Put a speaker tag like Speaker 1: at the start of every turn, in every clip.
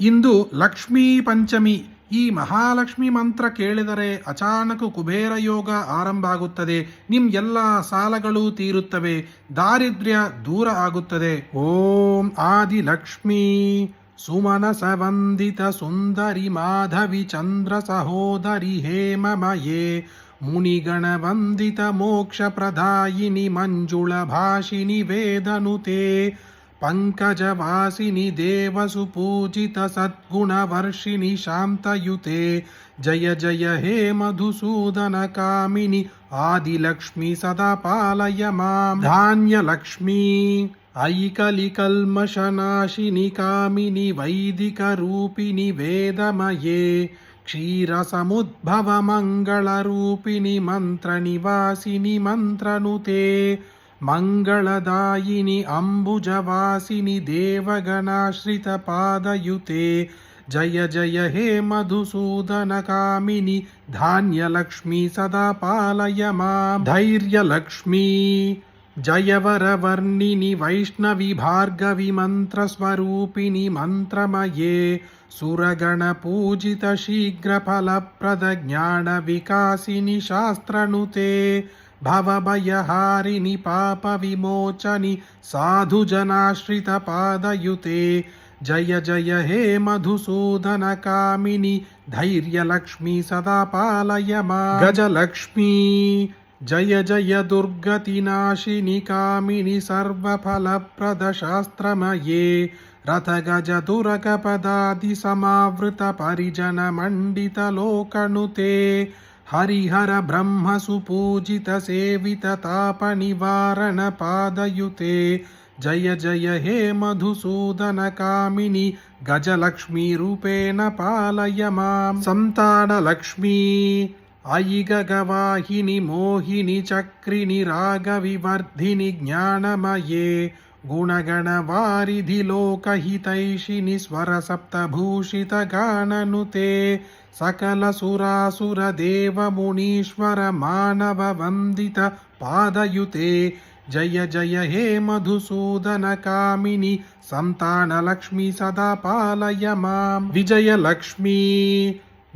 Speaker 1: ಇಂದು ಲಕ್ಷ್ಮೀ ಪಂಚಮಿ. ಈ ಮಹಾಲಕ್ಷ್ಮಿ ಮಂತ್ರ ಕೇಳಿದರೆ ಅಚಾನಕ ಕುಬೇರ ಯೋಗ ಆರಂಭ ಆಗುತ್ತದೆ. ನಿಮ್ಮ ಎಲ್ಲ ಸಾಲಗಳು ತೀರುತ್ತವೆ, ದಾರಿದ್ರ್ಯ ದೂರ ಆಗುತ್ತದೆ. ಓಂ ಆದಿಲಕ್ಷ್ಮೀ ಸುಮನಸ ವಂದಿತ ಸುಂದರಿ ಮಾಧವಿ ಚಂದ್ರ ಸಹೋದರಿ ಹೇಮಮಯೇ ಮುನಿಗಣ ವಂದಿತ ಮೋಕ್ಷ ಪ್ರದಾಯಿನಿ ಮಂಜುಳ ಭಾಷಿನಿ ವೇದನುತೆ ಪಂಕಜವಾಸಿನಿ ದೇವಸುಪೂಜಿತ ಸದ್ಗುಣವರ್ಷಿಣಿ ಶಾಂತಯುತೆ ಜಯ ಜಯ ಹೇ ಮಧುಸೂದನ ಕಾಮಿನಿ ಆದಿಲಕ್ಷ್ಮಿ ಸದಾ ಪಾಲಯ ಮಾಂ. ಧಾನ್ಯಲಕ್ಷ್ಮೀ ಐಕಲಿಕಲ್ಮಷನಾಶಿನಿ ಕಾಮಿನಿ ವೈದಿಕ ರೂಪಿಣಿ ವೇದಮಯೇ ಕ್ಷೀರಸಮುದ್ಭವ ಮಂಗಳರೂಪಿಣಿ ಮಂತ್ರ ನಿವಾಸಿನಿ ಮಂತ್ರನುತೆ ಮಂಗಳದಾಯಿನಿ ಅಂಬುಜವಾಸಿನಿ ದೇವಗಣಾಶ್ರಿತ ಪಾದಯುತೆ ಜಯ ಜಯ ಹೇ ಮಧುಸೂದನ ಕಾಮಿನಿ ಧಾನ್ಯಲಕ್ಷ್ಮೀ ಸದಾ ಪಾಲಯ ಮಾಂ. ಧೈರ್ಯಲಕ್ಷ್ಮೀ ಜಯವರವರ್ಣಿನಿ ವೈಷ್ಣವಿ ಭಾರ್ಗವಿ ಮಂತ್ರಸ್ವರೂಪಿಣಿ ಮಂತ್ರಮಯೇ ಸುರಗಣ ಪೂಜಿತ ಶೀಘ್ರ ಫಲಪ್ರದ ಜ್ಞಾನ ವಿಕಾಸಿನಿ ಶಾಸ್ತ್ರನುತೆ ಭವಭಯಹಾರಿಣಿ ಪಾಪ ವಿಮೋಚನಿ ಸಾಧು ಜನಾಶ್ರಿತ ಪಾದಯುತೆ ಜಯ ಜಯ ಹೇ ಮಧುಸೂದನ ಕಾಮಿನಿ ಧೈರ್ಯಲಕ್ಷ್ಮೀ ಸದಾ ಪಾಲಯ ಮಾಂ. ಗಜಲಕ್ಷ್ಮೀ ಜಯ ಜಯ ದುರ್ಗತಿ ನಾಶಿನಿ ಕಾಮಿನಿ ಸರ್ವಫಲಪ್ರದ ಶಾಸ್ತ್ರಮಯೇ ರಥ ಗಜ ತುರಕ ಪದಾದಿ ಸಮಾವೃತ ಪರಿಜನ ಮಂಡಿತ ಲೋಕನುತೆ ಹರಿಹರ ಬ್ರಹ್ಮ ಸುಪೂಜಿತ ಸೇವಿತ ತಾಪ ನಿವಾರಣ ಪಾದಯುತೆ ಜಯ ಜಯ ಹೇ ಮಧುಸೂದನ ಕಾಮಿನಿ ಗಜಲಕ್ಷ್ಮೀ ರೂಪೇಣ ಪಾಲಯ ಮಾಂ. ಸಂತಾನಲಕ್ಷ್ಮೀ ಐಗಗವಾಹಿನಿ ಮೋಹಿನಿ ಚಕ್ರಿಣಿ ರಾಗವಿವರ್ಧಿನಿ ಜ್ಞಾನಮಯೇ ಗುಣಗಣ ವಾರಿಧಿ ಲೋಕಹಿತೈಷಿಣಿ ಸ್ವರ ಸಪ್ತಭೂಷಿತ ಗಾನನುತೆ ಸಕಲ ಸುರಾಸುರ ದೇವ ಮುನೀಶ್ವರ ಮಾನವ ವಂದಿತ ಪಾದಯುತೆ ಜಯ ಜಯ ಹೇ ಮಧುಸೂದನ ಕಾಮಿನಿ ಸಂತಾನಲಕ್ಷ್ಮೀ ಸದಾ ಪಾಲಯ ಮಾಂ. ವಿಜಯಲಕ್ಷ್ಮೀ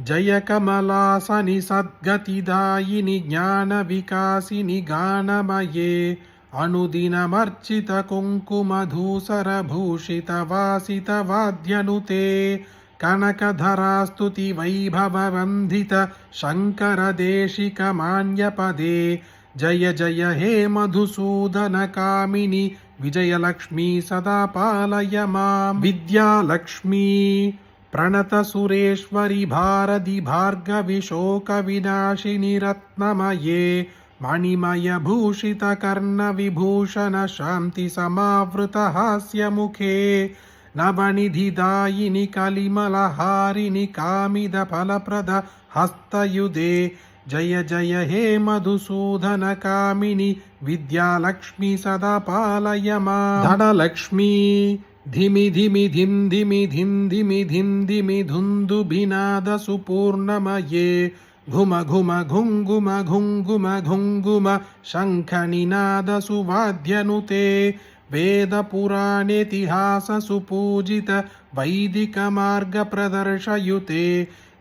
Speaker 1: ಜಯ ಕಮಲಾಸನಿ ಸದ್ಗತಿದಾಯಿನಿ ಜ್ಞಾನ ವಿಕಾಸಿನಿ ಗಾನಮಯೇ ಅನುದಿನಮರ್ಚಿತ ಕುಂಕುಮಧೂಸರ ಭೂಷಿತ ವಾಸಿತ ವಾದ್ಯನುತೆ ಕನಕಧರಾಸ್ತುತಿ ವೈಭವ ವಂದಿತ ಶಂಕರ ದೇಶಿಕ ಮಾನ್ಯಪದೇ ಜಯ ಜಯ ಹೇ ಮಧುಸೂದನ ಕಾಮಿನಿ ವಿಜಯಲಕ್ಷ್ಮೀ ಸದಾ ಪಾಲಯ ಮಾಂ. ವಿದ್ಯಾಲಕ್ಷ್ಮೀ ಪ್ರಣತ ಸುರೇಶ್ವರಿ ಭಾರದಿ ಭಾರ್ಗವಿ ಶೋಕ ವಿನಾಶಿನಿ ರತ್ನಮಯೇ ಮಣಿಮಯ ಭೂಷಿತ ಕರ್ಣ ವಿಭೂಷಣ ಶಾಂತಿ ಸಮಾವೃತ ಹಾಸ್ಯ ಮುಖೇ ನವನಿಧಿದಾಯಿನಿ ಕಲಿಮಲಹಾರಿಣಿ ಕಾಮಿದ ಫಲಪ್ರದ ಹಸ್ತಯುಧೆ ಜಯ ಜಯ ಹೇ ಮಧುಸೂದನ ಕಾಮಿನಿ ವಿದ್ಯಾಲಕ್ಷ್ಮೀ ಸದಾ ಪಾಲಯ ಮಾಂ. ಧನಲಕ್ಷ್ಮೀ ಧಿಮಿ ಧಿಮಿ ಧಿಂ ಧಿಮಿ ಧಿಂ ಧಿಮಿ ಧಿಂ ಧಿಮಿ ಧುಂದುಭಿನಾದ ಸುಪೂರ್ಣಮಯೇ ಘುಮ ಘುಮ ಘುಂಗುಮ ಘುಂಗುಮ ಘುಂಗುಮ ಶಂಖ ನಿನಾದ ಸುವಾದ್ಯನುತೆ ವೇದ ಪುರಾಣೇತಿಹಾಸ ಸುಪೂಜಿತ ವೈದಿಕ ಮಾರ್ಗ ಪ್ರದರ್ಶಯುತೆ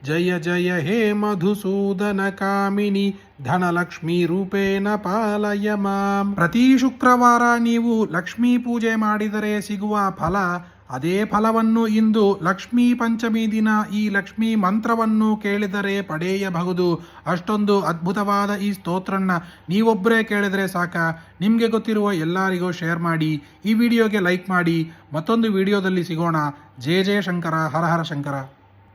Speaker 1: ಜಯ ಜಯ ಹೇ ಮಧುಸೂದನ ಕಾಮಿನಿ ಧನಲಕ್ಷ್ಮೀ ರೂಪೇಣ ಪಾಲಯ ಮಾಂ. ಪ್ರತಿ ಶುಕ್ರವಾರ ನೀವು ಲಕ್ಷ್ಮೀ ಪೂಜೆ ಮಾಡಿದರೆ ಸಿಗುವ ಫಲ, ಅದೇ ಫಲವನ್ನು ಇಂದು ಲಕ್ಷ್ಮೀ ಪಂಚಮಿ ದಿನ ಈ ಲಕ್ಷ್ಮೀ ಮಂತ್ರವನ್ನು ಕೇಳಿದರೆ ಪಡೆಯಬಹುದು. ಅಷ್ಟೊಂದು ಅದ್ಭುತವಾದ ಈ ಸ್ತೋತ್ರನ್ನ ನೀವೊಬ್ಬರೇ ಕೇಳಿದರೆ ಸಾಕ. ನಿಮಗೆ ಗೊತ್ತಿರುವ ಎಲ್ಲರಿಗೂ ಶೇರ್ ಮಾಡಿ, ಈ ವಿಡಿಯೋಗೆ ಲೈಕ್ ಮಾಡಿ. ಮತ್ತೊಂದು ವಿಡಿಯೋದಲ್ಲಿ ಸಿಗೋಣ. ಜಯ ಜಯ ಶಂಕರ, ಹರ ಹರ ಶಂಕರ.